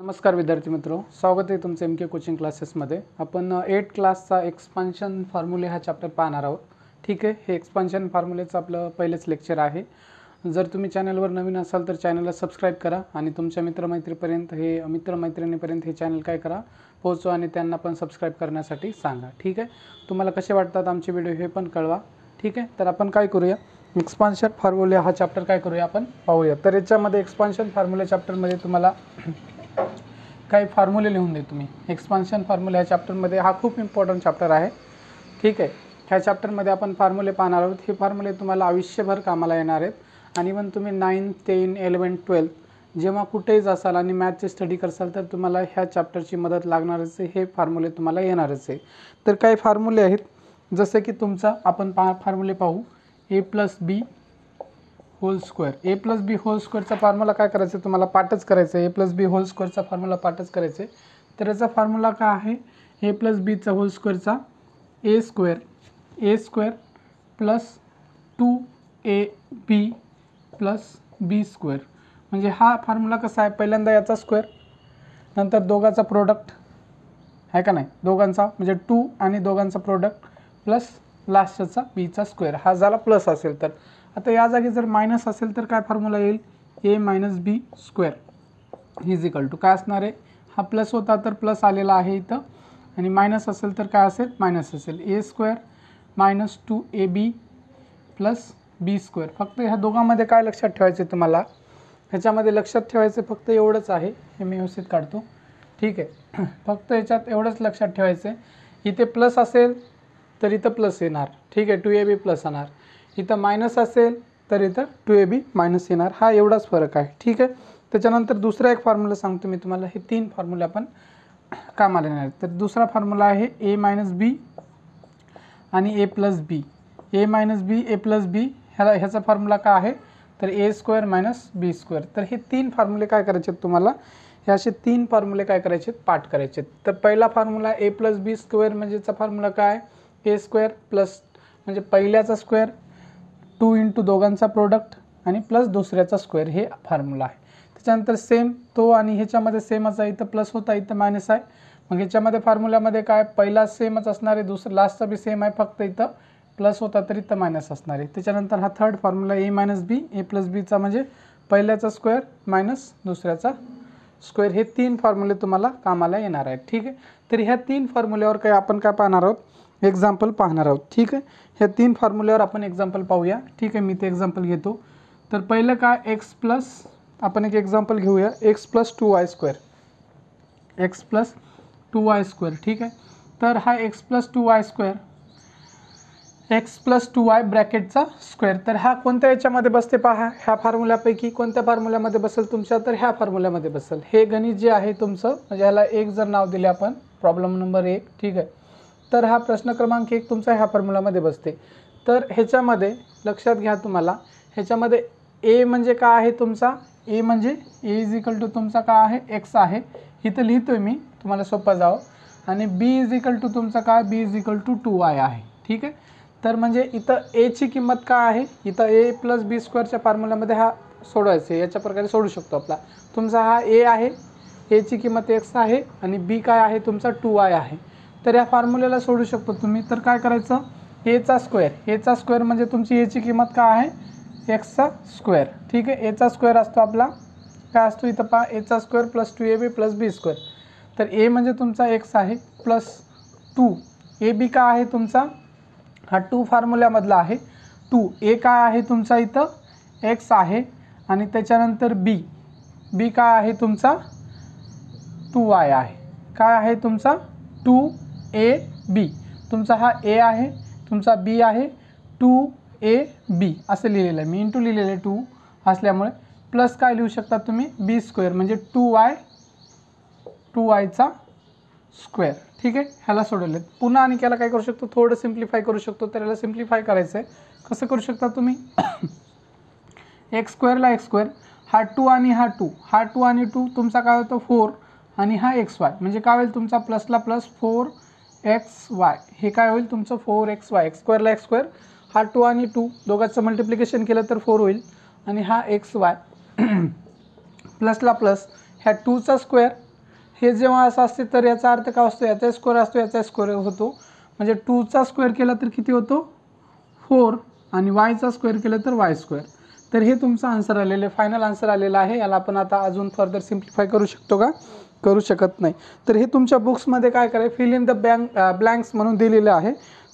नमस्कार विद्यार्थी मित्रो, स्वागत आहे तुमचं एम के कोचिंग क्लासेसमध्ये। आपण 8 क्लासचा एक्सपान्शन फॉर्म्युले हा चॅप्टर पाहणार आहोत। ठीक आहे, हे एक्सपान्शन फॉर्म्युलेचं आपलं पहिलेच लेक्चर आहे। जर तुम्ही चॅनलवर नवीन असाल तर चॅनलला सबस्क्राइब करा आणि तुमच्या मित्रमैत्रिणीपर्यंत हे चॅनल काय करा, पोहोचवा आणि त्यांना पण सबस्क्राइब करण्यासाठी सांगा। ठीक आहे, तुम्हाला कसे वाटतात आमचे व्हिडिओ हे पण कळवा। ठीक आहे, तर आपण काय करूया, एक्सपान्शन फॉर्म्युले हा चॅप्टर काय करूया आपण पाहूया। तर याच्यामध्ये एक्सपान्शन फॉर्म्युले चॅप्टरमध्ये तुम्हाला काही फॉर्म्युले लिहून दे तुम्ही। एक्सपान्शन फॉर्म्युले या चॅप्टरमध्ये हा खूप इम्पॉर्टंट चॅप्टर आहे। ठीक आहे, ह्या चॅप्टरमध्ये आपण फॉर्म्युले पाहणार आहोत। हे फॉर्म्युले तुम्हाला आयुष्यभर कामाला येणार आहेत आणि पण तुम्ही 9, 10, 11, 12 जेव्हा कुठेही जासाल आणि मॅथची स्टडी करसाल तर तुम्हाला ह्या चॅप्टरची मदत लागणारच आहे। हे फॉर्म्युले तुम्हाला येणारच आहे। तर काही फॉर्म्युले आहेत, जसे की तुमचा आपण फॉर्म्युले पाहू। a + b whole square. a + b whole स्क्वेअरचा फॉर्म्युला काय करायचं, तुम्हाला पाठच करायचं आहे। a + b होल स्क्वेअरचा फॉर्म्युला पाठच करायचं आहे। तर याचा फॉर्म्युला काय आहे, a + b चा होल स्क्वेअरचा a square plus 2ab plus b square. म्हणजे हा फॉर्म्युला कसा आहे, पहिल्यांदा याचा स्क्वेअर, नंतर दोघांचा प्रोडक्ट आहे का नाही, दोघांचा म्हणजे 2 आणि दोघांचा प्रोडक्ट प्लस लास्टचा b चा स्क्वेअर। हा झाला प्लस असेल तर। आता या जागी जर मायनस असेल तर काय फॉर्म्युला येईल, a - b square is equal to काय असणार आहे, हा प्लस होता तर प्लस आलेला आहे इथं, आणि मायनस असेल तर काय असेल, मायनस असेल। a square minus 2ab plus b square. फक्त ह्या दोघांमध्ये काय लक्षात ठेवायचे तुम्हाला, ह्याच्यामध्ये लक्षात ठेवायचं फक्त एवढंच आहे, हे मी व्यवस्थित काढतो। ठीक आहे, फक्त याच्यात एवढंच लक्षात ठेवायचं आहे, इथे प्लस असेल तर इथं प्लस येणार। ठीक आहे, 2ab प्लस येणार, इथं मायनस असेल तर इथं 2ab मायनस येणार। हा एवढाच फरक आहे। ठीक आहे, त्याच्यानंतर दुसरा एक फॉर्म्युला सांगतो मी तुम्हाला। हे 3 फॉर्म्युले आपण कामाला येणार आहेत। तर दुसरा फॉर्म्युला आहे a - b आणि a + b। a - b a + b ह्याचा फॉर्म्युला काय आहे, तर a square minus b square. तर हे 3 फॉर्म्युले काय करायचे आहेत तुम्हाला, हे असे 3 फॉर्म्युले काय करायचे आहेत, पाठ करायचे आहेत। तर पहिला फॉर्म्युला a + b स्क्वेअर म्हणजेचा फॉर्म्युला काय, a स्क्वेअर प्लस म्हणजे पहिल्याचा स्क्वेअर 2 × दोघांचा प्रोडक्ट आणि प्लस दुसऱ्याचा स्क्वेअर, हे फॉर्म्युला आहे। त्याच्यानंतर सेम तो आणि ह्याच्यामध्ये सेमच आहे, इथं प्लस होता इथं मायनस आहे। मग ह्याच्यामध्ये फॉर्म्युल्यामध्ये काय, पहिला सेमच असणार आहे, दुसरा लास्टचा बी सेम आहे, फक्त इथं प्लस होता तर इथं मायनस असणार आहे। त्याच्यानंतर हा third formula a - b a + b चा म्हणजे पहिल्याचा स्क्वेअर मायनस दुसऱ्याचा स्क्वेअर। हे 3 फॉर्म्युले तुम्हाला कामाला येणार आहेत। ठीक आहे, तर ह्या 3 फॉर्म्युल्यावर काय आपण काय पाहणार आहोत, एक्झाम्पल पाहणार आहोत। ठीक आहे, ह्या 3 फॉर्म्युल्यावर आपण एक्झाम्पल पाहूया। ठीक आहे, मी ते एक्झाम्पल घेतो। तर पहिलं काय, x प्लस, आपण एक एक्झाम्पल घेऊया, x + 2y square, x + 2y square. ठीक आहे, तर हा x + 2y square, x + 2y ब्रॅकेटचा स्क्वेअर। तर हा कोणत्या याच्यामध्ये बसते पहा, ह्या फॉर्म्युल्यापैकी कोणत्या फॉर्म्युल्यामध्ये बसेल तुमच्या, तर ह्या फॉर्म्युल्यामध्ये बसेल। हे गणित जे आहे तुमचं, म्हणजे ह्याला 1 जर नाव दिले आपण, प्रॉब्लेम नंबर 1। ठीक आहे, तर हा प्रश्न क्रमांक 1 तुमचा ह्या फॉर्म्युल्यामध्ये बसते। तर ह्याच्यामध्ये लक्षात घ्या तुम्हाला, ह्याच्यामध्ये a म्हणजे काय आहे तुमचा, a म्हणजे a इज इक्वल टू तुमचा काय आहे, x आहे, इथं लिहितोय मी तुम्हाला सोपं जावं। आणि b इज इक्वल टू तुमचा काय, b is equal to 2y आहे। ठीक आहे, तर म्हणजे इथं a ची किंमत काय आहे, इथं a + b स्क्वेअरच्या फॉर्म्युल्यामध्ये हा सोडवायचं आहे, याच्या प्रकारे सोडू शकतो आपला। तुमचा हा a आहे, a ची किंमत x आहे आणि b काय आहे तुमचा 2y आहे। तर या फॉर्म्युल्याला सोडू शकतो तुम्ही। तर काय करायचं, a चा स्क्वेअर म्हणजे तुमची a ची किंमत काय आहे, x चा स्क्वेअर। ठीक आहे, a चा स्क्वेअर असतो आपला काय असतो इथं पहा, a चा square plus 2ab plus b square. तर a म्हणजे तुमचा x आहे प्लस 2ab काय आहे तुमचा, हा 2 फॉर्म्युल्यामधला आहे 2, a काय आहे तुमचा इथं x आहे, आणि त्याच्यानंतर b काय आहे तुमचा 2y आहे। काय आहे तुमचा 2ab, तुमचा हा a आहे, तुमचा b आहे, 2ab असं लिहिलेलं आहे मी, इंटू लिहिलेलं आहे 2 असल्यामुळे, प्लस काय लिहू शकता तुम्ही b स्क्वेअर म्हणजे 2y चा स्क्वेअर। ठीक आहे, ह्याला सोडवलं। पुन्हा आणि याला काय करू शकतो, थोडं सिम्प्लिफाय करू शकतो। तर याला सिम्प्लिफाय करायचं आहे, कसं करू शकता तुम्ही, x स्क्वेअरला x स्क्वेअर, हा 2 आणि हा 2, हा 2 आणि 2 तुमचा काय होतो 4, आणि हा xy म्हणजे काय होईल तुमचा प्लसला प्लस 4xy, हे काय होईल तुमचं 4xy। x स्क्वेअरला x स्क्वेअर, हा 2 आणि 2 दोघांचं मल्टिप्लिकेशन केलं तर 4 होईल, आणि हा xy प्लसला प्लस ह्या 2चा स्क्वेअर हे जेव्हा असं असते तर याचा अर्थ काय असतो, याचा स्क्वेअर असतो, याचा स्क्वेअर होतो, म्हणजे 2चा स्क्वेअर केला तर किती होतो 4 आणि yचा स्क्वेअर केलं तर y स्क्वेअर. तर हे तुमचं आन्सर आलेलं आहे, फायनल आन्सर आलेलं आहे. याला आपण आता अजून फर्दर सिम्प्लिफाय करू शकतो का, करू शकत नाही. तर हे तुमच्या बुक्समध्ये काय करायचं, फिल इन द ब्लँक्स म्हणून दिलेलं आहे.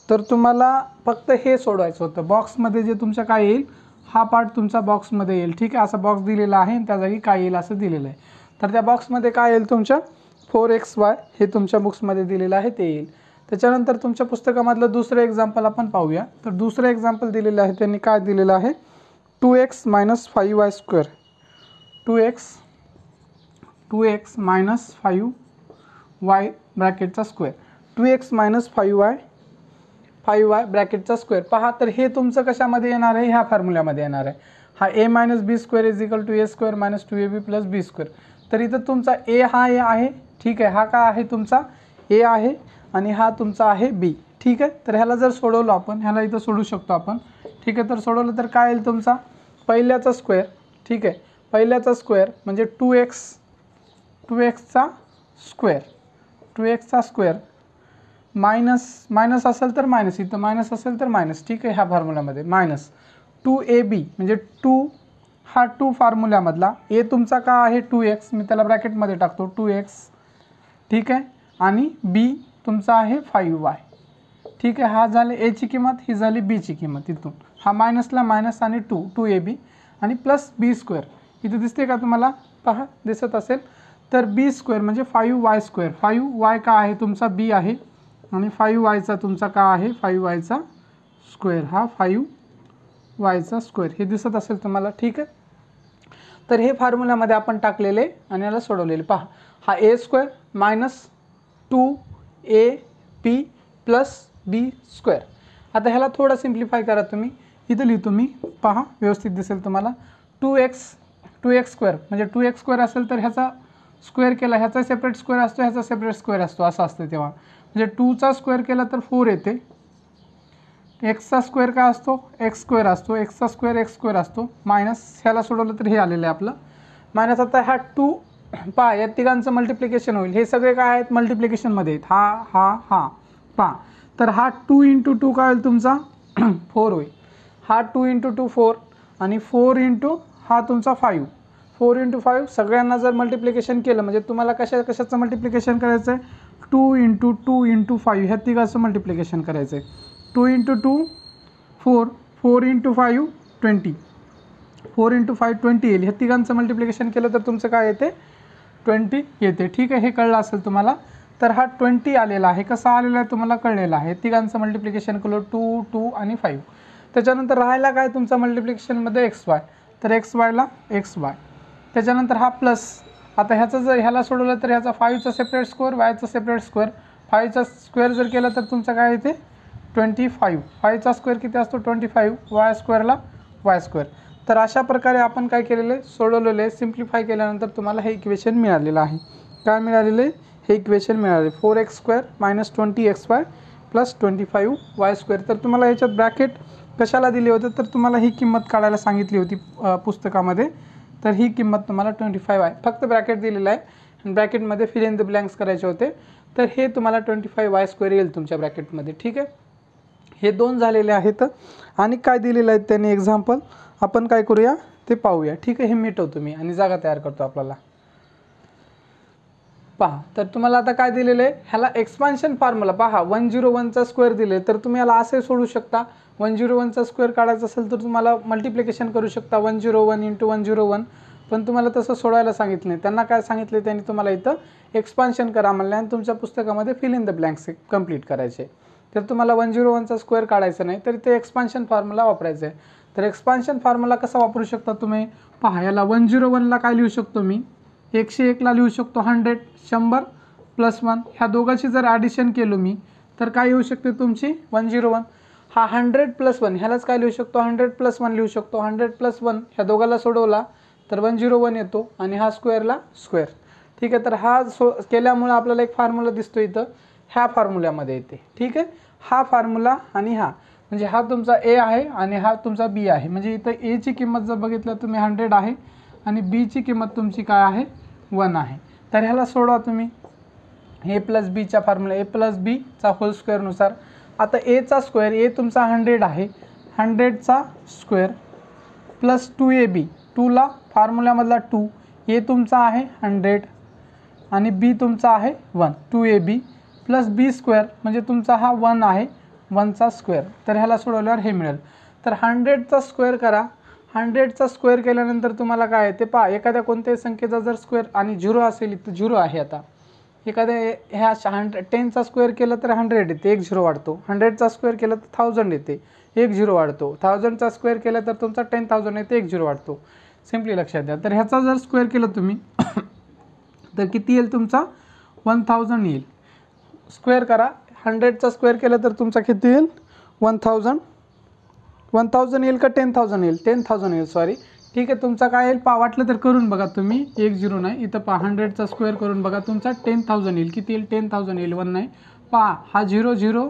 तर तुम्हाला फक्त हे सोडवायचं होतं. बॉक्समध्ये जे तुमच्या काय येईल, हा पार्ट तुमचा बॉक्समध्ये येईल. ठीक आहे, असा बॉक्स दिलेला आहे आणि त्या जागी काय येईल असं दिलेलं आहे. तर त्या बॉक्समध्ये काय येईल तुमच्या 4xy हे तुमच्या बुक्समध्ये दिलेलं आहे ते येईल. त्याच्यानंतर तुमच्या पुस्तकामधलं दुसरं एक्झाम्पल आपण पाहूया. तर दुसरं एक्झाम्पल दिलेलं आहे, त्यांनी काय दिलेलं आहे 2x - 5y square. 2x - 5y ब्रॅकेटचा स्क्वेअर. 2x - 5y ब्रॅकेटचा स्क्वेअर. पहा, तर हे तुमचं कशामध्ये येणार आहे, ह्या फॉर्म्युल्यामध्ये येणार आहे. हा a - b square = a square - 2ab + b square. तर इथं तुमचा a हा a आहे. ठीक आहे, हा काय आहे तुमचा a आहे आणि हा तुमचा आहे b. ठीक आहे, तर ह्याला जर सोडवलं आपण, ह्याला इथं सोडू शकतो आपण. ठीक आहे, तर सोडवलं तर काय येईल तुमचा पहिल्याचा स्क्वेअर. ठीक आहे, पहिल्याचा स्क्वेअर म्हणजे 2xचा स्क्वेअर मायनस असेल तर मायनस, इथं मायनस असेल तर मायनस. ठीक आहे, ह्या फॉर्म्युल्यामध्ये मायनस 2ab म्हणजे 2 हा 2 फॉर्म्युल्यामधला a तुमचा का आहे 2x, मी त्याला ब्रॅकेटमध्ये टाकतो 2x. ठीक आहे, आणि b तुमचा आहे 5y. ठीक आहे, हा झाले a ची किंमत, ही झाली b ची किंमत. इथून हा मायनसला मायनस आणि 2ab आणि प्लस b स्क्वेअर. इथं दिसते का तुम्हाला, पहा दिसत असेल. तर b स्क्वेअर म्हणजे 5y स्क्वेअर. 5y का आहे तुमचा b आहे आणि 5yचा तुमचा का आहे 5yचा स्क्वेअर. हा 5yचा स्क्वेअर हे दिसत असेल तुम्हाला. ठीक आहे, तर हे फॉर्म्युल्यामध्ये आपण टाकलेले आणि याला सोडवलेले. पहा, हा a square minus 2ab plus b square. आता ह्याला थोडं सिम्प्लिफाय करा तुम्ही. इथं लिहितो मी, पहा व्यवस्थित दिसेल तुम्हाला. 2x स्क्वेअर म्हणजे 2x स्क्वेअर असेल तर ह्याचा स्क्वेअर केला, ह्याचा सेपरेट स्क्वेअर असतो, ह्याचा सेपरेट स्क्वेअर असतो, असं असतं तेव्हा. म्हणजे 2चा स्क्वेअर केला तर 4 येते. एक्सचा स्क्वेअर काय असतो, एक्स स्क्वेअर असतो, एक्सचा स्क्वेअर एक्स स्क्वेअर असतो. मायनस ह्याला सोडवलं तर हे आलेलं आहे आपलं मायनस. आता ह्या 2 पहा, या तिघांचं मल्टिप्लिकेशन होईल. हे सगळे काय आहेत मल्टिप्लिकेशनमध्ये आहेत. हा पहा, तर हा 2 × 2 काय होईल तुमचा 4 होईल. हा 2 × 2 4 आणि 4 × हा तुमचा 5. 4 × 5 सगळ्यांना जर मल्टिप्लिकेशन केलं म्हणजे तुम्हाला कशाचं मल्टिप्लिकेशन करायचं आहे 2 × 2 × 5 ह्या तिघाचं मल्टिप्लिकेशन करायचं आहे. 2 × 2 4, 4 × 5 20, 4 × 5 20 येईल. ह्या तिघांचं मल्टिप्लिकेशन केलं तर तुमचं काय येते 20 येते. ठीक आहे, हे कळलं असेल तुम्हाला. तर हा 20 आलेला आहे. कसा आलेला आहे तुम्हाला कळलेला आहे. तिघांचं मल्टिप्लिकेशन केलं 2, 2 आणि 5. त्याच्यानंतर राहायला काय तुमचा मल्टिप्लिकेशनमध्ये XY, तर XYला XY. त्याच्यानंतर हा प्लस. आता ह्याचं जर ह्याला सोडवलं तर ह्याचा 5चा सेपरेट स्क्वेअर, yचा सेपरेट स्क्वेअर. 5चा स्क्वेअर जर केला तर तुमचं काय येते 25. 5चा स्क्वेअर किती असतो 25, y स्क्वेअरला y स्क्वेअर. तर अशा प्रकारे आपण काय केलेले सोडवलेले, सिम्प्लिफाय केल्यानंतर तुम्हाला हे इक्वेशन मिळालेलं आहे. काय मिळालेले, हे इक्वेशन मिळाले 4x square minus 20xy plus 25y square. तर तुम्हाला ह्याच्यात ब्रॅकेट कशाला दिले होते, तर तुम्हाला ही किंमत काढायला सांगितली होती पुस्तकामध्ये. तर ही किंमत तुम्हाला 25 आहे. फक्त ब्रॅकेट दिलेलं आहे आणि ब्रॅकेटमध्ये फिल इन द ब्लँक्स करायचे होते. तर हे तुम्हाला 25y स्क्वेअर येईल तुमच्या ब्रॅकेटमध्ये. ठीक आहे, हे 2 झालेले आहेत. आणि काय दिलेलं आहे त्यांनी एक्झाम्पल आपण काय करूया ते पाहूया. ठीक आहे, हे मिटवतो मी आणि जागा तयार करतो आपल्याला. पहा, तर तुम्हाला आता काय दिलेलं आहे, ह्याला एक्सपान्शन फॉर्म्युला पहा 101चा स्क्वेअर दिले तर तुम्ही याला असे सोडू शकता. 101चा स्क्वेअर काढायचा असेल तर तुम्हाला मल्टिप्लिकेशन करू शकता 101 × 101. पण तुम्हाला तसं सोडवायला सांगितलं नाही. त्यांना काय सांगितले, त्यांनी तुम्हाला इथं एक्सपान्शन करा म्हणलं आणि तुमच्या पुस्तकामध्ये fill in the blanks complete करायचे. तर तुम्हाला 101चा स्क्वेअर काढायचा नाही तर इथे एक्सपान्शन फॉर्म्युला वापरायचा आहे. तर एक्सपान्शन फॉर्म्युला कसा वापरू शकता तुम्ही, पहा याला 101ला काय लिहू शकतो मी 101ला लिहू शकतो 100 + 1. ह्या दोघांची जर ॲडिशन केलं मी तर काय येऊ शकते तुमची 101. हा 100 + 1 ह्यालाच काय लिहू शकतो 100 + 1 लिहू शकतो. 100 + 1 ह्या दोघाला सोडवला तर 101 येतो आणि हा स्क्वेअरला स्क्वेअर. ठीक आहे, तर हा केल्यामुळे आपल्याला एक फॉर्म्युला दिसतो इथं, ह्या फॉर्म्युल्यामध्ये येते. ठीक आहे, हा फॉर्म्युला आणि हा म्हणजे हा तुमचा A आहे आणि हा तुमचा B आहे. म्हणजे इथं A ची किंमत जर बघितलं तुम्ही 100 आहे आणि B ची किंमत तुमची काय आहे 1 आहे. तर ह्याला सोडवा तुम्ही ए प्लस बीच्या फॉर्म्युला ए प्लस बीचा होल स्क्वेअरनुसार. आता एचा स्क्वेअर, ए तुमचा 100 आहे, 100चा स्क्वेअर प्लस 2ab, 2ला फॉर्म्युल्यामधला 2, ए तुमचा आहे 100 आणि बी तुमचा आहे 1, 2ab प्लस बी स्क्वेअर म्हणजे तुमचा हा 1 आहे, 1चा स्क्वेअर. तर ह्याला सोडवल्यावर हे मिळेल. तर 100चा स्क्वेअर करा, 100चा स्क्वेअर केल्यानंतर तुम्हाला काय आहे ते पहा. एखाद्या कोणत्याही संख्येचा जर स्क्वेअर आणि 0 असेल तर 0 आहे. आता एखाद्या ह्या 10चा स्क्वेअर केलं तर 100 येते, 1 0 वाढतो. 100चा स्क्वेअर केलं तर 1000 येते, 1 0 वाढतो. 1000चा स्क्वेअर केलं तर तुमचा 10,000 येते, 1 0 वाढतो. सिम्पली लक्षात द्या. तर ह्याचा जर स्क्वेअर केलं तुम्ही तर किती येईल तुमचा 1000 येईल. स्क्वेअर करा, 100चा स्क्वेअर केलं तर तुमचा किती येईल 1000 येईल का 10,000 येईल, 10,000 येईल सॉरी. ठीक आहे, तुमचा काय येईल पहा, वाटलं तर करून बघा तुम्ही, 1 0 नाही इथं पहा, 100चा स्क्वेअर करून बघा तुमचा 10,000 येईल. किती येईल 10,000 येईल, 1 नाही. पहा हा 0 0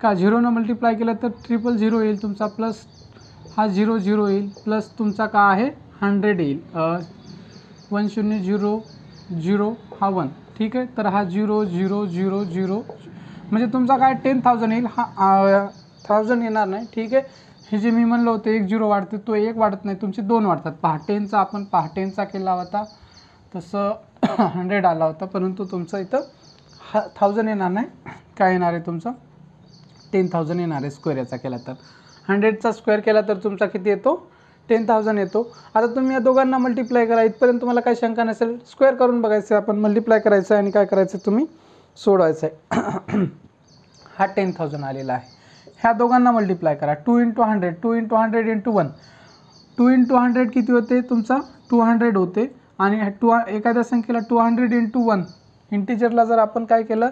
का 0 मल्टिप्लाय केलं तर 000 येईल तुमचा, प्लस हा 0 0 येईल, प्लस तुमचा काय आहे 100 येईल, 1 0 0 0 हा 1. ठीक आहे, तर हा 0 0 0 0 म्हणजे तुमचा काय 10,000 येईल. हा 1000 येणार नाही. ठीक आहे, हे जे मी म्हणलं होतं 1 0 वाढते तो 1 वाढत नाही, तुमचे 2 वाढतात. पहा 10चा आपण 10चा केला होता तसं 100 आला होता, परंतु तुमचं इथं 1000 येणार नाही. काय येणार आहे तुमचं 10,000 येणार आहे स्क्वेअर याचा केला तर. 100चा स्क्वेअर केला तर तुमचा किती येतो 10,000 येतो. आता तुम्ही या दोघांना मल्टिप्लाय करा, इथपर्यंत तुम्हाला काही शंका नसेल. स्क्वेअर करून बघायचं आहे आपण, मल्टिप्लाय करायचं आहे आणि काय करायचं तुम्ही सोडवायचं आहे. हा 10,000 आलेला आहे. ह्या दोघांना मल्टिप्लाय करा, 2 × 100, 2 × 100 × 1, 2 × 100 किती होते तुमचा 200 होते. आणि एखाद्या संख्येला 200 × 1 इंटिजरला जर आपण काय केलं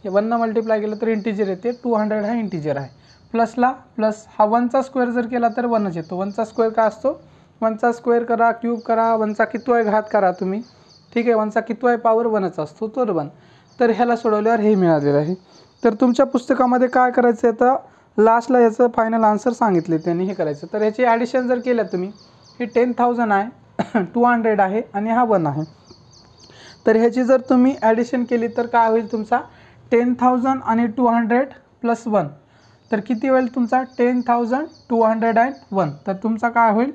1 मल्टिप्लाय केलं तर इंटिजर येते. 200 हा इंटिजर आहे. प्लसला प्लस, हा 1चा स्क्वेअर जर केला तर 1च येतो. 1चा स्क्वेअर काय असतो, 1चा स्क्वेअर करा, क्यूब करा, 1चा कितवाय घात करा तुम्ही. ठीक आहे, 1चा कितवाय पॉवर 1च असतो, तर 1. तर ह्याला सोडवल्यावर हे मिळालेलं आहे. तर तुमच्या पुस्तकामध्ये काय करायचं आहे, आता लास्टला याचं फायनल आन्सर सांगितले त्यांनी, हे करायचं. तर ह्याची ॲडिशन जर केलं तुम्ही, हे 10,000 आहे, 200 आहे आणि हा 1 आहे. तर ह्याची जर तुम्ही ॲडिशन केली तर काय होईल तुमचा 10,000 आणि 200 प्लस 1, तर किती होईल तुमचा 10,201. तर तुमचा काय होईल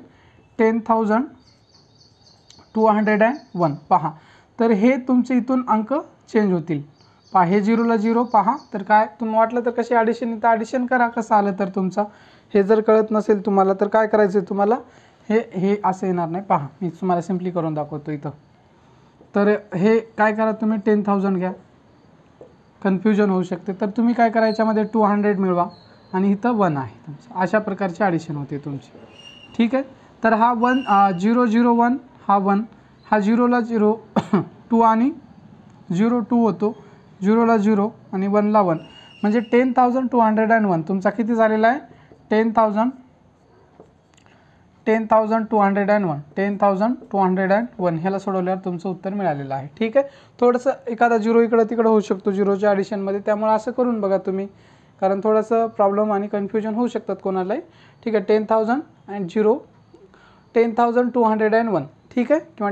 10,201. पहा, तर हे तुमचे इथून अंक चेंज होतील. पहा हे 0ला 0 पहा, तर काय तुम्हाला वाटलं तर कशी ॲडिशन इथं ॲडिशन करा कसं आलं तर तुमचा. हे जर कळत नसेल तुम्हाला तर काय करायचं आहे तुम्हाला, हे असं येणार नाही. पहा मी तुम्हाला सिम्पली करून दाखवतो इथं. तर हे काय करा तुम्ही 10,000 घ्या, कन्फ्युजन होऊ शकते. तर तुम्ही काय करा याच्यामध्ये 200 मिळवा आणि इथं 1 आहे तुमचं. अशा प्रकारची ॲडिशन होते तुमची. ठीक आहे, तर हा 0 0 1 हा 1, हा 0ला 0 2 आणि 0 2 होतो, 0ला 0 आणि 1ला 1 म्हणजे 10,201. तुमचा किती झालेला आहे 10,201, 10,201. ह्याला सोडवल्यावर तुमचं उत्तर मिळालेलं आहे. ठीक आहे, थोडंसं एखादा 0 इकडं तिकडं होऊ शकतो 0च्या ॲडिशनमध्ये, त्यामुळे असं करून बघा तुम्ही, कारण थोडंसं प्रॉब्लेम आणि कन्फ्युजन होऊ शकतात कोणालाही. ठीक आहे, 10,000 अँड 0, 10,201. ठीक आहे, किंवा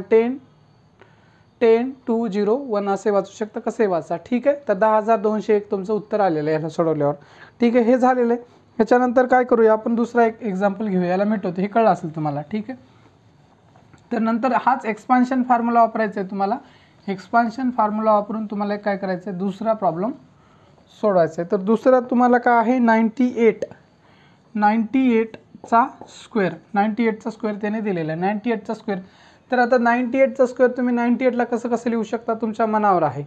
10,201 असे वाचू शकता, कसे वाचा. ठीक आहे, तर 10,201 तुमचं उत्तर आलेलं आहे ह्याला सोडवल्यावर. ठीक आहे, हे झालेलं आहे. ह्याच्यानंतर काय करूया आपण, दुसरा एक एक्झाम्पल घेऊया. याला मिटवतो, हे कळलं असेल तुम्हाला. ठीक आहे, तर नंतर हाच एक्सपान्शन फॉर्म्युला वापरायचा आहे तुम्हाला. एक्सपान्शन फॉर्म्युला वापरून तुम्हाला काय करायचं आहे, दुसरा प्रॉब्लेम सोडवायचा आहे. तर दुसरा तुम्हाला काय आहे 98चा स्क्वेअर, 98चा स्क्वेअर त्याने दिलेला आहे, 98चा स्क्वेअर. तर आता 98चा स्क्वेअर तुम्ही 98ला कसं लिहू शकता तुमच्या मनावर आहे,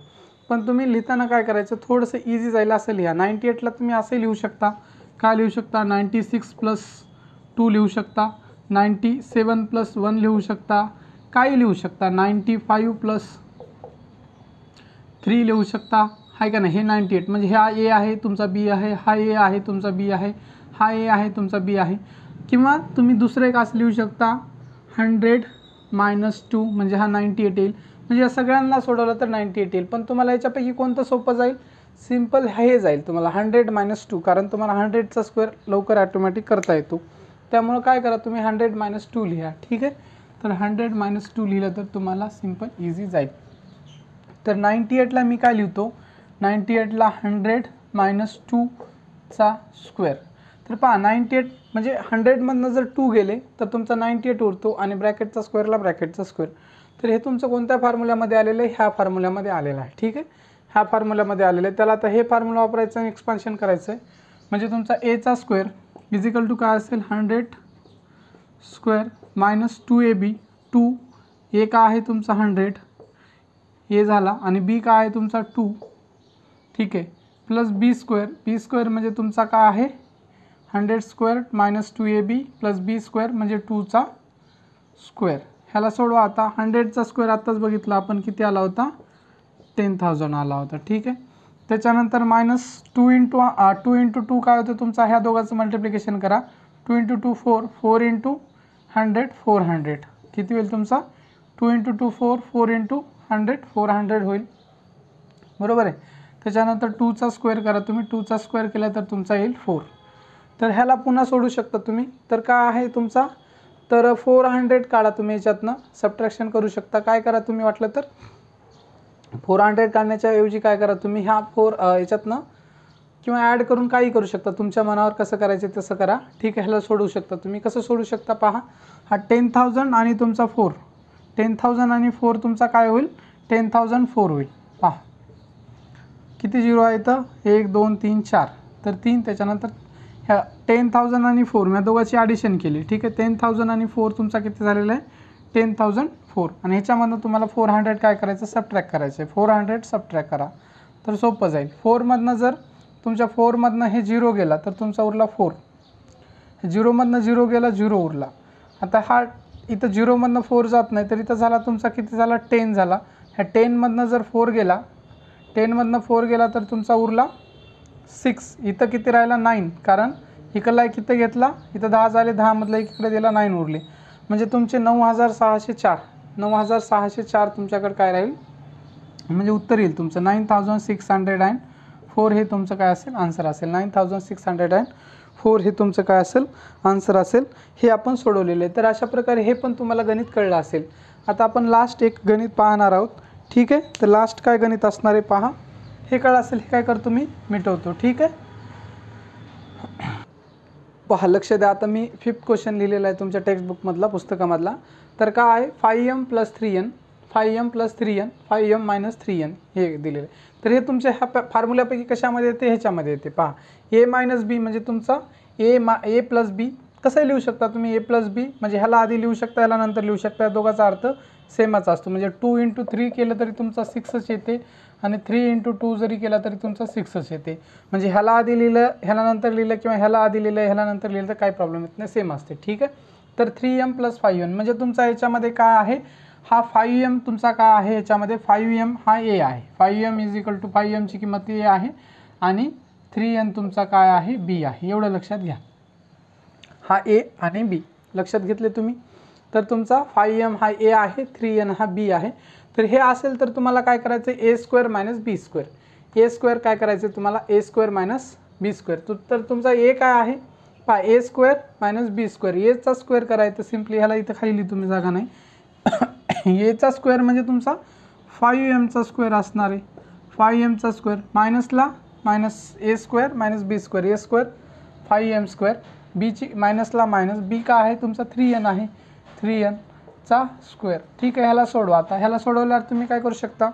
पण तुम्ही लिहिताना काय करायचं थोडंसं इझी जाईल असं लिहा. 98ला तुम्ही असं लिहू शकता, काय लिहू शकता 96 + 2 लिहू शकता, 97 + 1 लिहू शकता, काही लिहू शकता, 95 + 3 लिहू शकता, आहे का नाही. हे 98 म्हणजे हा ए आहे तुमचा, बी आहे, हा ए आहे तुमचा, बी आहे, हा ए आहे तुमचा, बी आहे. किंवा तुम्ही दुसरं एक असं लिहू शकता 100 - 2 म्हणजे हा 98 येईल. म्हणजे या सगळ्यांना सोडवलं तर 98 येईल. पण तुम्हाला याच्यापैकी कोणतं सोपं जाईल, सिम्पल हे जाईल तुम्हाला 100 - 2, कारण तुम्हाला 100चा स्क्वेअर लवकर ॲटोमॅटिक करता येतो. त्यामुळं काय करा तुम्ही 100 - 2 लिहा. ठीक आहे, तर 100 - 2 लिहिलं तर तुम्हाला सिम्पल इझी जाईल. तर 98ला मी काय लिहितो, 98ला 100 मायनस 2चा स्क्वेअर. तर पहा 98 म्हणजे 100मधनं जर 2 गेले तर तुमचा 98 उरतो आणि ब्रॅकेटचा स्क्वेअरला ब्रॅकेटचा स्क्वेअर. तर हे तुमचं कोणत्या फॉर्म्युल्यामध्ये आलेलं आहे, ह्या फॉर्म्युल्यामध्ये आलेलं आहे. ठीक आहे, ह्या फॉर्म्युल्यामध्ये आलेलं आहे. त्याला आता हे फॉर्म्युला वापरायचं आणि एक्सपान्शन करायचं आहे. म्हणजे तुमचा एचा स्क्वेअर इज इक्वल टू काय असेल, 100 स्क्वेअर मायनस 2ab. 2 ए का आहे तुमचा 100 ए झाला आणि बी का आहे तुमचा 2. ठीक आहे, प्लस बी स्क्वेअर. बी स्क्वेअर म्हणजे तुमचा काय आहे 100 स्क्वेअर मायनस 2ab प्लस बी स्क्वेअर म्हणजे 2चा स्क्वेअर. ह्याला सोडवा आता. 100चा स्क्वेअर आत्ताच बघितला आपण किती आला होता, 10,000 आला होता. ठीक आहे, त्याच्यानंतर मायनस 2 इंटू 2 काय होतं तुमचा, ह्या दोघांचं मल्टिप्लिकेशन करा. 2 इंटू 2 4, 4 इंटू 100 400. किती होईल तुमचा, 2 इंटू 2 4, 4 इंटू 100 400 होईल. बरोबर आहे. त्याच्यानंतर 2चा स्क्वेअर करा तुम्ही. 2चा स्क्वेअर केला तर तुमचा येईल 4. तर ह्याला पुन्हा सोडू शकता तुम्ही. तर काय आहे तुमचा, तर 400 काढा तुम्ही, याच्यातनं सबट्रॅक्शन करू शकता. काय करा तुम्ही वाटलं तर 400 काढण्याच्या ऐवजी काय करा तुम्ही, ह्या 4 याच्यातनं किंवा ॲड करून काही करू शकता. तुमच्या मनावर कसं करायचं तसं करा. ठीक आहे, ह्याला सोडू शकता तुम्ही. कसं सोडू शकता पहा, हा 10,000 आणि तुमचा 4, 10,000 आणि 4 तुमचा काय होईल, 10,004 होईल. पहा किती झिरो आहे इथं, 1 2 3 4, तर 3. त्याच्यानंतर ह्या 10,000 आणि 4 मी दोघांची ॲडिशन केली. ठीक आहे, 10,000 आणि 4 तुमचा किती झालेला आहे, 10,004. आणि ह्याच्यामधनं तुम्हाला 400 काय करायचं, सबट्रॅक्ट करायचं आहे. 400 सबट्रॅक्ट करा तर सोपं जाईल. 4मधनं जर तुमच्या 4मधनं हे 0 गेला तर तुमचा उरला 4. 0मधनं 0 गेला, 0 उरला. आता हा इथं 0मधनं 4 जात नाही तर इथं झाला तुमचा किती झाला, 10 झाला. ह्या 10मधनं जर 4 गेला, 10मधनं 4 गेला तर तुमचा उरला 6. इथं किती राहिला, 9. कारण इकडला एक इथं घेतला, इथं 10 झाले, 10मधला एक इकडे दिला, 9 उरले. म्हणजे तुमचे 9,604 9,604 तुमच्याकडे काय राहील, म्हणजे उत्तर येईल तुमचं 9,604. हे तुमचं काय असेल, आन्सर असेल. 9,604 हे तुमचं काय असेल, आन्सर असेल. हे आपण सोडवलेलं आहे. तर अशा प्रकारे हे पण तुम्हाला गणित कळलं असेल. आता आपण लास्ट एक गणित पाहणार आहोत. ठीक आहे, तर लास्ट काय गणित असणार आहे पहा. हे कळलं असेल. हे काय करतो मी, मिटवतो. ठीक आहे, पहा लक्ष द्या. आता मी 5th क्वेश्चन लिहिलेला आहे तुमच्या टेक्स्टबुकमधला, पुस्तकामधला. तर काय आहे, 5m + 3n 5m + 3n 5m - 3n हे दिलेलं आहे. तर हे तुमच्या ह्या फॉर्म्युल्यापैकी कशामध्ये येते, ह्याच्यामध्ये येते. पहा a - b म्हणजे तुमचा a + b. कसं लिहू शकता तुम्ही, a + b म्हणजे ह्याला आधी लिहू शकता, ह्याला नंतर लिहू शकता. या दोघांचा अर्थ सेमच असतो. म्हणजे 2 इंटू 3 केलं तरी तुमचा 6च येते आणि 3 इंटू 2 जरी केला तरी तुमचा 6च येते. म्हणजे ह्याला आधी लिहिलं, ह्याला नंतर लिहिलं, किंवा ह्याला आधी लिहिलं, ह्याला नंतर लिहिलं तर काही प्रॉब्लेम येत नाही, सेम असते. ठीक आहे, तर 3m + 5n म्हणजे तुमचा याच्यामध्ये काय आहे, हा 5m तुमचा काय आहे, याच्यामध्ये 5m हा a आहे. 5m = 5mची किंमत a आहे आणि 3n तुमचा काय आहे, b आहे. एवढं लक्षात घ्या. हा a आणि b लक्षात घेतले तुम्ही. तर तुमचा 5m हा a आहे, 3n हा b आहे. तर हे असेल तर तुम्हाला काय करायचं, a² - b². a² काय करायचं तुम्हाला, a² - b². तर तुमचा a काय आहे पहा, a² - b². a चा स्क्वेअर करायचं सिम्पली. ह्याला इथं खाली लिहितो मी, जागा नाही. a चा स्क्वेअर म्हणजे तुमचा 5m चा स्क्वेअर असणार आहे. 5m चा square मायनसला minus a² - b². a² 5m², b ची मायनसला मायनस, b का आहे तुमचा 3n आहे, 3n चा स्क्वेअर. ठीक आहे, ह्याला सोडवा. आता ह्याला सोडवल्यावर तुम्ही काय करू शकता,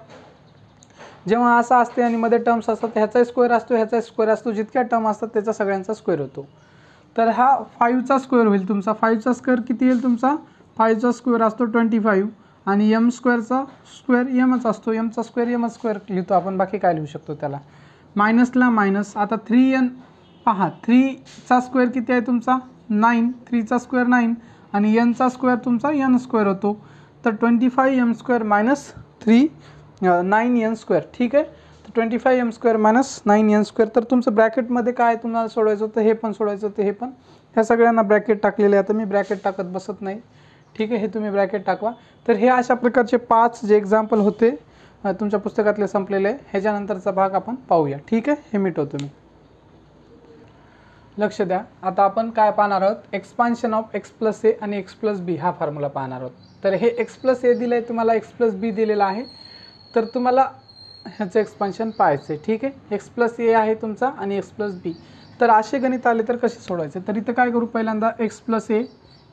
जेव्हा असं असते आणि मध्ये टर्म्स असतात, ह्याचा स्क्वेअर असतो, ह्याचा स्क्वेअर असतो, जितक्या टर्म असतात त्याचा सगळ्यांचा स्क्वेअर होतो. तर हा 5चा स्क्वेअर होईल तुमचा. 5चा स्क्वेअर किती येईल तुमचा, 5चा स्क्वेअर असतो 25 आणि m²चा स्क्वेअर mच असतो. mचा स्क्वेअर m² लिहितो आपण, बाकी काय लिहू शकतो त्याला. मायनसला मायनस. आता 3n पहा, 3चा स्क्वेअर किती आहे तुमचा 9, 3चा स्क्वेअर 9 आणि nचा स्क्वेअर तुमचा n² होतो. तर 25m² - 3 9n². ठीक आहे, तर 25m² - 9n². तर तुमचं ब्रॅकेटमध्ये काय तुम्हाला सोडवायचं होतं, हे पण सोडवायचं होतं, हे पण. ह्या सगळ्यांना ब्रॅकेट टाकलेले. आता मी ब्रॅकेट टाकत बसत नाही. ठीक आहे, हे तुम्ही ब्रॅकेट टाकवा. तर हे अशा प्रकारचे 5 जे एक्झाम्पल होते तुमच्या पुस्तकातले संपलेले. ह्याच्यानंतरचा भाग आपण पाहूया. ठीक आहे, हे मिटवतो मी. लक्ष द्या. आता आपण काय पाहणार आहोत, एक्सपान्शन ऑफ x + a आणि x + b हा फॉर्म्युला पाहणार आहोत. तर हे x + a दिलं आहे तुम्हाला, x + b दिलेला आहे. तर तुम्हाला ह्याचं एक्सपान्शन पाहायचं आहे, ठीक आहे। एक्स प्लस ए आहे तुमचा आणि एक्स प्लस बी। तर असे गणित आले तर कसे सोडवायचे, तर इथं काय करू, पहिल्यांदा एक्स प्लस ए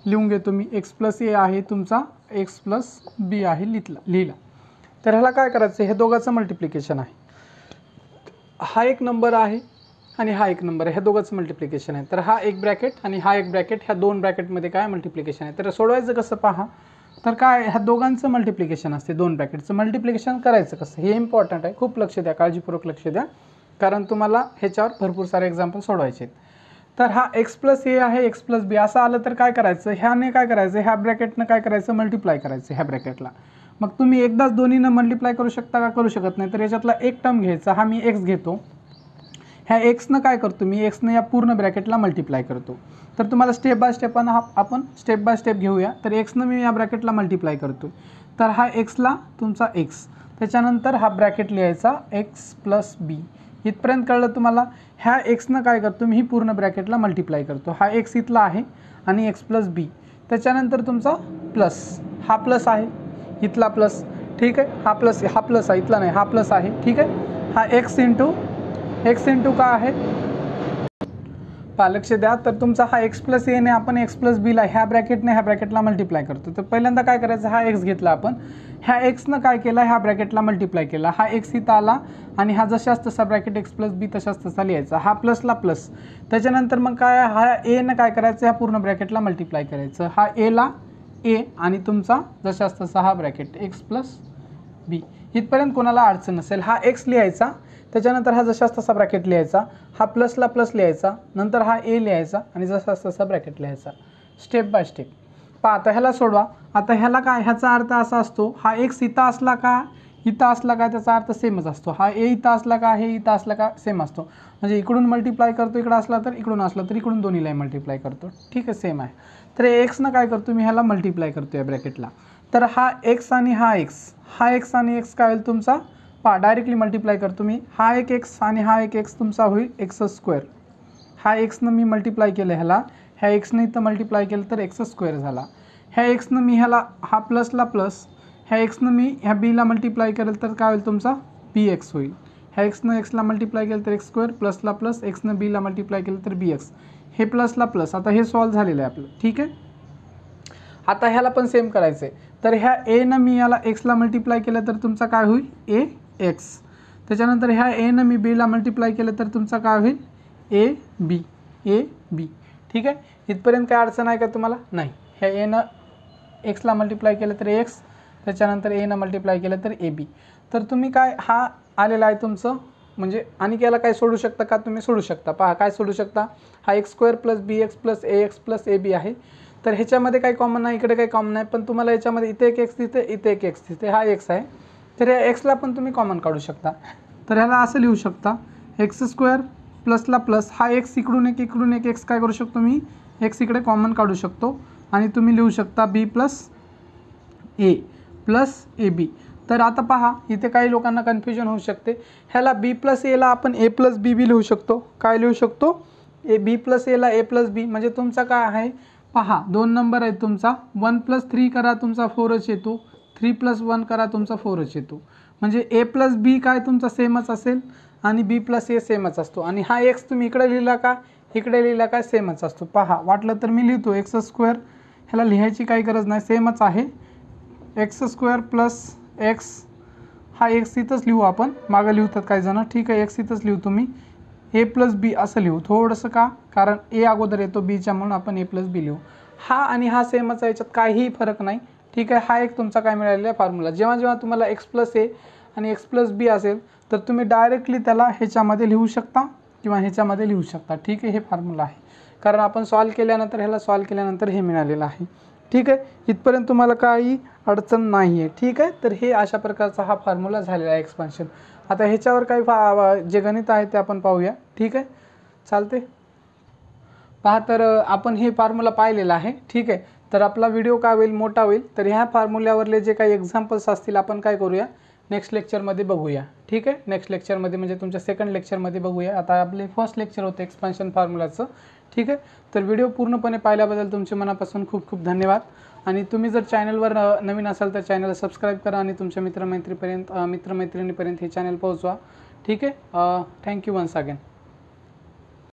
लिहून घेतो मी। एक्स प्लस ए आहे तुमचा, एक्स प्लस बी आहे लिहिला। तर ह्याला काय करायचं, हे दोघांचं मल्टिप्लिकेशन आहे। हा एक नंबर आहे आणि हा एक नंबर आहे, ह्या दोघांचं मल्टिप्लिकेशन आहे। तर हा एक ब्रॅकेट आणि हा एक ब्रॅकेट, ह्या दोन ब्रॅकेटमध्ये काय मल्टिप्लिकेशन आहे। तर सोडवायचं कसं पहा, तर काय ह्या दोघांचं मल्टिप्लिकेशन असते, दोन ब्रॅकेटचं मल्टिप्लिकेशन करायचं कसं हे इम्पॉर्टंट आहे, खूप लक्ष द्या, काळजीपूर्वक लक्ष द्या, कारण तुम्हाला ह्याच्यावर भरपूर सारे एक्झाम्पल सोडवायचे आहेत। तर हा एक्स प्लस ए आहे, एक्स प्लस बी असं आलं तर काय करायचं, ह्याने काय करायचं, ह्या ब्रॅकेटनं काय करायचं, मल्टिप्लाय करायचं ह्या ब्रॅकेटला। मग तुम्ही एकदाच दोन्हीनं मल्टिप्लाय करू शकता का, करू शकत नाही। तर याच्यातला एक टर्म घ्यायचा, हा मी एक्स घेतो, ह्या एक्सनं काय करतो मी, एक्सनं या पूर्ण ब्रॅकेटला मल्टिप्लाय करतो। तर तुम्हाला स्टेप बाय स्टेप आपण स्टेप बाय स्टेप घेऊया। तर एक्सनं मी या ब्रॅकेटला मल्टिप्लाय करतो, तर हा एक्सला तुमचा एक्स, त्याच्यानंतर हा ब्रॅकेट लिहायचा एक्स प्लस बी। इथपर्यंत कळलं तुम्हाला। ह्या एक्सनं काय करतो मी, ही पूर्ण ब्रॅकेटला मल्टिप्लाय करतो, हा एक्स इथला आहे आणि एक्स प्लस बी, त्याच्यानंतर तुमचा प्लस, हा प्लस आहे इथला प्लस, ठीक आहे, हा प्लस आहे इथला नाही, हा प्लस आहे, ठीक आहे। हा एक्स इंटू काय आहे, लक्ष द्या। तर तुमचा हा एक्स प्लस एने आपण एक्स प्लस बीला ह्या ब्रॅकेटने ह्या ब्रॅकेटला मल्टिप्लाय करतो। तर पहिल्यांदा काय करायचं, हा एक्स घेतला आपण, ह्या एक्सनं काय केलं, ह्या ब्रॅकेटला मल्टिप्लाय केला, हा एक्स इथं आला आणि हा जशाच तसा ब्रॅकेट एक्स प्लस बी तशाच तसा लिहायचा, हा प्लसला प्लस, त्याच्यानंतर मग काय, हा एनं काय करायचं, ह्या पूर्ण ब्रॅकेटला मल्टिप्लाय करायचं, हा एला ए आणि तुमचा जशाच तसा हा ब्रॅकेट एक्स प्लस बी। इथपर्यंत कोणाला अडचण नसेल। हा एक्स लिहायचा, त्याच्यानंतर हा जशाच तसा ब्रॅकेट लिहायचा, हा प्लसला प्लस लिहायचा, नंतर हा ए लिहायचा आणि जसाच तसा ब्रॅकेट लिहायचा, स्टेप बाय स्टेप। पहा आता ह्याला सोडवा। आता ह्याला काय, ह्याचा अर्थ असा असतो, हा एक्स इथं असला का इथं असला का त्याचा अर्थ सेमच असतो, हा ए इथं असला का हे इथं असला का सेम असतो, म्हणजे इकडून मल्टिप्लाय करतो इकडं असला तर, इकडून असला तर इकडून, दोन्हीला मल्टिप्लाय करतो, ठीक आहे, सेम आहे। तर एक्सनं काय करतो मी, ह्याला मल्टिप्लाय करतो या ब्रॅकेटला। तर हा एक्स आणि हा एक्स आणि एक्स काय होईल तुमचा, पहा डायरेक्टली मल्टिप्लाय करतो मी, हा एक एक्स आणि हा एक एक्स तुमचा होईल एक्स स्क्वेअर। हा एक्सनं मी मल्टिप्लाय केलं ह्याला, ह्या एक्सनं इथं मल्टिप्लाय केलं तर एक्स स्क्वेअर झाला। ह्या एक्सनं मी ह्याला, हा प्लसला प्लस, ह्या एक्सनं मी ह्या बीला मल्टिप्लाय केलं तर काय होईल तुमचा बी एक्स होईल। ह्या एक्सनं एक्सला मल्टिप्लाय केलं तर एक्स स्क्वेअर, प्लसला प्लस, एक्सनं बीला मल्टिप्लाय केलं तर बी एक्स, हे प्लसला प्लस। आता हे सॉल्व झालेलं आहे आपलं, ठीक आहे। आता ह्याला पण सेम करायचं आहे। तर ह्या एनं मी याला एक्सला मल्टिप्लाय केलं तर तुमचा काय होईल ए एक्स, त्याच्यानंतर ह्या एनं मी बीला मल्टिप्लाय केलं तर तुमचा काय होईल ए बी, ठीक आहे। इथपर्यंत काय अडचण आहे का तुम्हाला, नाही। ह्या एनं एक्सला मल्टिप्लाय केलं तर एक्स, त्याच्यानंतर एनं मल्टिप्लाय केलं तर ए बी। तर तुम्ही काय, हा आलेला आहे तुमचं, म्हणजे आणि याला काय सोडू शकता का, तुम्ही सोडू शकता। पहा काय सोडू शकता, हा x square plus b x plus a b आहे। तर ह्याच्यामध्ये काही कॉमन नाही, इकडे काही कॉमन नाही, पण तुम्हाला याच्यामध्ये इथे एक एक्स दिसते, इथे एक एक्स दिसते, हा एक्स आहे, तर या एक्सला पण तुम्ही कॉमन काढू शकता। तर ह्याला असं लिहू शकता, एक्स स्क्वेअर प्लसला प्लस, हा एक्स इकडून एक एक्स काय करू शकतो मी, एक्स इकडे कॉमन काढू शकतो आणि तुम्ही लिहू शकता बी प्लस ए बी। तर आता पहा इथे काही लोकांना कन्फ्युजन होऊ शकते, ह्याला बी प्लस एला आपण ए प्लस बी बी लिहू शकतो, काय लिहू शकतो, ए बी प्लस एला ए प्लस बी, म्हणजे तुमचा काय आहे पहा, दोन नंबर आहे तुमचा, 1 + 3 करा तुमचा 4च येतो, 3 + 1 करा तुमचा 4च येतो, म्हणजे ए प्लस बी काय तुमचा सेमच असेल आणि बी प्लस ए सेमच असतो। आणि हा एक्स तुम्ही इकडे लिहिला का इकडे लिहिला का सेमच असतो। पहा वाटलं तर मी लिहितो एक्स स्क्वेअर, ह्याला लिहायची काही गरज नाही, सेमच आहे, एक्स स्क्वेअर प्लस एक्स, हा एक्स इथंच लिहू आपण, मागं लिहतात काही जण, ठीक आहे, एक्स इथंच लिहू, तुम्ही ए प्लस बी असं लिहू थोडंसं, का कारण ए अगोदर येतो बीच्या, म्हणून आपण ए प्लस बी लिहू। हा आणि हा सेमच आहे, याच्यात काहीही फरक नाही, ठीक आहे। हा एक तुमचा काय मिळालेला आहे फॉर्म्युला। जेव्हा तुम्हाला एक्स प्लस ए आणि एक्स प्लस बी असेल तर तुम्ही डायरेक्टली त्याला ह्याच्यामध्ये लिहू शकता किंवा ह्याच्यामध्ये लिहू शकता, ठीक आहे, हे फॉर्म्युला आहे, कारण आपण सॉल्व केल्यानंतर ह्याला सॉल्व केल्यानंतर हे मिळालेलं आहे, ठीक आहे। इथपर्यंत तुम्हाला काही अडचण नाही आहे, ठीक आहे। तर हे अशा प्रकारचा हा फॉर्म्युला झालेला आहे एक्सपान्शन। आता ह्याच्यावर काही जे गणित आहे ते आपण पाहूया, ठीक आहे, चालते। पहा तर आपण हे फॉर्म्युला पाहिलेला आहे, ठीक आहे। तर आपला व्हिडिओ काय होईल, मोठा होईल, तर ह्या फॉर्म्युल्यावरले जे काही एक्झाम्पल्स असतील आपण काय करूया, नेक्स्ट लेक्चरमध्ये बघूया, ठीक आहे। नेक्स्ट लेक्चरमध्ये म्हणजे तुमच्या सेकंड लेक्चरमध्ये बघूया। आता आपले फर्स्ट लेक्चर होते एक्सपान्शन फॉर्म्युलाचं, ठीक आहे। तर व्हिडिओ पूर्णपणे पाहिल्याबद्दल तुमचे मनापासून खूप खूप धन्यवाद। आणि तुम्ही जर चॅनलवर नवीन असाल तर चॅनलला सबस्क्राईब करा आणि तुमच्या मित्रमैत्रिणीपर्यंत हे चॅनल पोहोचवा. ठीक आहे. Thank you once again.